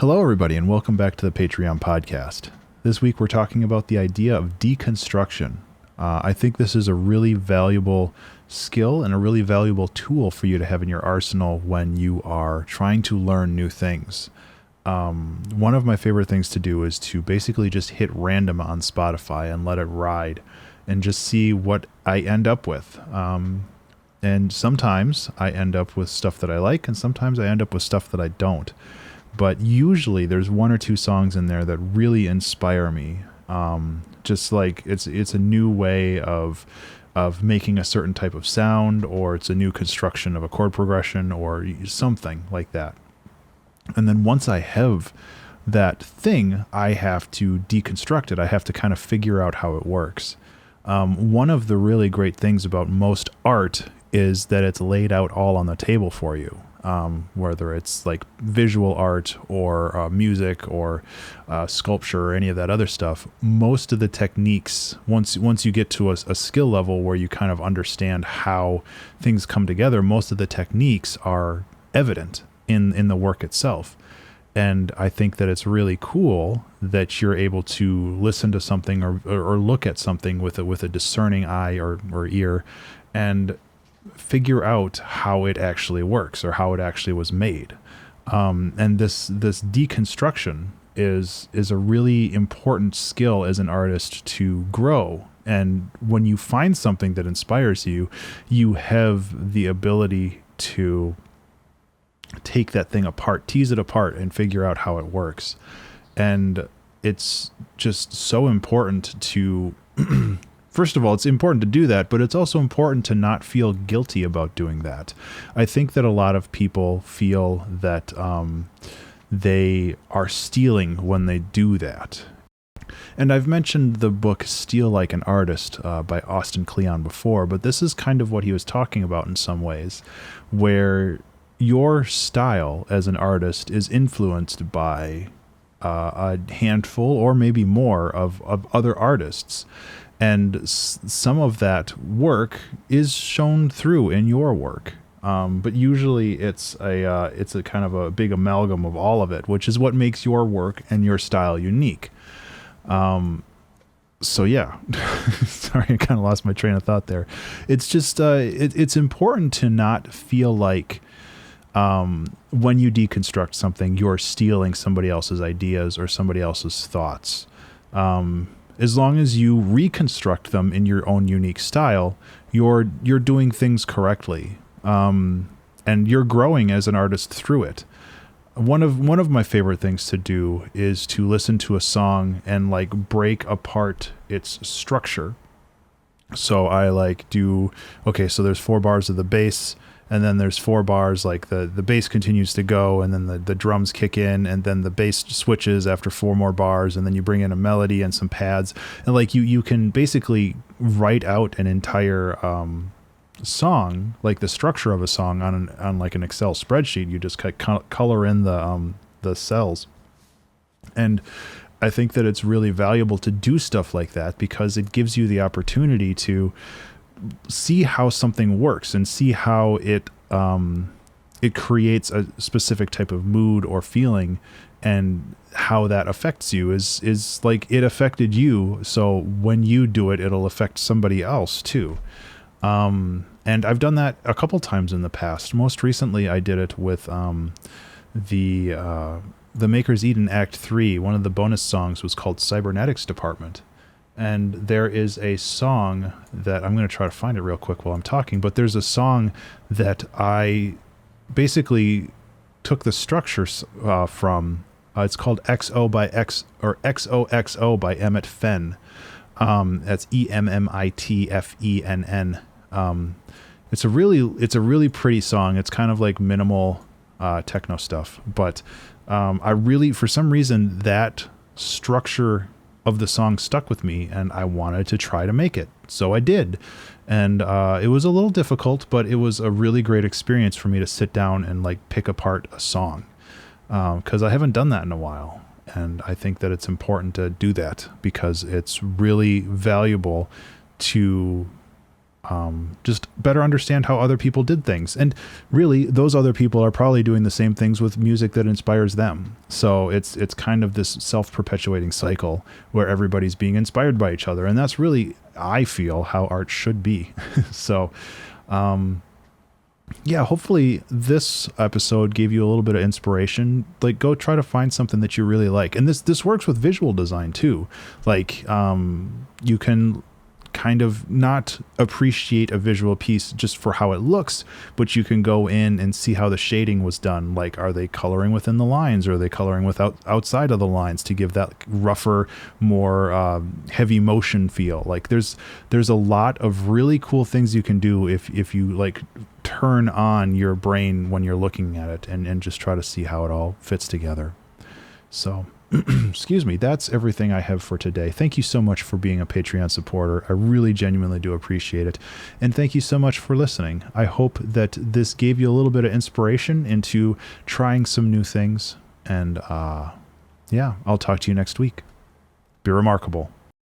Hello, everybody, and welcome back to the Patreon podcast. This week we're talking about the idea of deconstruction. I think this is a really valuable skill and a really valuable tool for you to have in your arsenal when you are trying to learn new things. One of my favorite things to do is to basically just hit random on Spotify and let it ride and just see what I end up with. And sometimes I end up with stuff that I like, and sometimes I end up with stuff that I don't. But usually there's one or two songs in there that really inspire me. Just like it's a new way of making a certain type of sound, or it's a new construction of a chord progression or something like that. And then once I have that thing, I have to deconstruct it. I have to kind of figure out how it works. One of the really great things about most art is that it's laid out all on the table for you. Whether it's like visual art or music or sculpture or any of that other stuff, most of the techniques, once you get to a skill level where you kind of understand how things come together, most of the techniques are evident in the work itself. And I think that it's really cool that you're able to listen to something or look at something with a discerning eye or ear and figure out how it actually works or how it actually was made. And this deconstruction is a really important skill as an artist to grow. And when you find something that inspires you, you have the ability to take that thing apart, tease it apart, and figure out how it works. And it's just so important to first of all, it's important to do that, but it's also important to not feel guilty about doing that. I think that a lot of people feel that they are stealing when they do that. And I've mentioned the book Steal Like an Artist by Austin Kleon before, but this is kind of what he was talking about in some ways, where your style as an artist is influenced by a handful or maybe more of other artists. And some of that work is shown through in your work. But usually it's a kind of a big amalgam of all of it, which is what makes your work and your style unique. So yeah, sorry, I kind of lost my train of thought there. It's just, it's important to not feel like, when you deconstruct something, you're stealing somebody else's ideas or somebody else's thoughts. As long as you reconstruct them in your own unique style, you're doing things correctly, and you're growing as an artist through it. One of my favorite things to do is to listen to a song and like break apart its structure. So I so there's 4 bars of the bass, and then there's 4 bars, like the bass continues to go, and then the drums kick in, and then the bass switches after 4 more bars, and then you bring in a melody and some pads. And like you can basically write out an entire song, like the structure of a song on like an Excel spreadsheet. You just color in the cells. And I think that it's really valuable to do stuff like that because it gives you the opportunity to see how something works and see how it creates a specific type of mood or feeling, and how that affects you is like it affected you. So when you do it, it'll affect somebody else too. And I've done that a couple times in the past. Most recently, I did it with the Maker's Eden Act 3. One of the bonus songs was called Cybernetics Department. And there is a song that I'm going to try to find it real quick while I'm talking, but there's a song that I basically took the structure from. It's called XO by X or XOXO by Emmett Fenn. That's EMMITFENN. It's a really pretty song. It's kind of like minimal techno stuff, but for some reason that structure of the song stuck with me, and I wanted to try to make it. So I did. And it was a little difficult, but it was a really great experience for me to sit down and like pick apart a song. Because I haven't done that in a while. And I think that it's important to do that because it's really valuable to just better understand how other people did things. And really, those other people are probably doing the same things with music that inspires them. So it's kind of this self-perpetuating cycle where everybody's being inspired by each other. And that's really, I feel, how art should be. So, yeah, hopefully this episode gave you a little bit of inspiration. Like, go try to find something that you really like. And this works with visual design too. Like, you can kind of not appreciate a visual piece just for how it looks, but you can go in and see how the shading was done. Like, are they coloring within the lines, or are they coloring outside of the lines to give that rougher, more heavy motion feel? Like, there's a lot of really cool things you can do if you like turn on your brain when you're looking at it and just try to see how it all fits together. So excuse me, that's everything I have for today. Thank you so much for being a Patreon supporter. I really genuinely do appreciate it. And thank you so much for listening. I hope that this gave you a little bit of inspiration into trying some new things. And yeah, I'll talk to you next week. Be remarkable.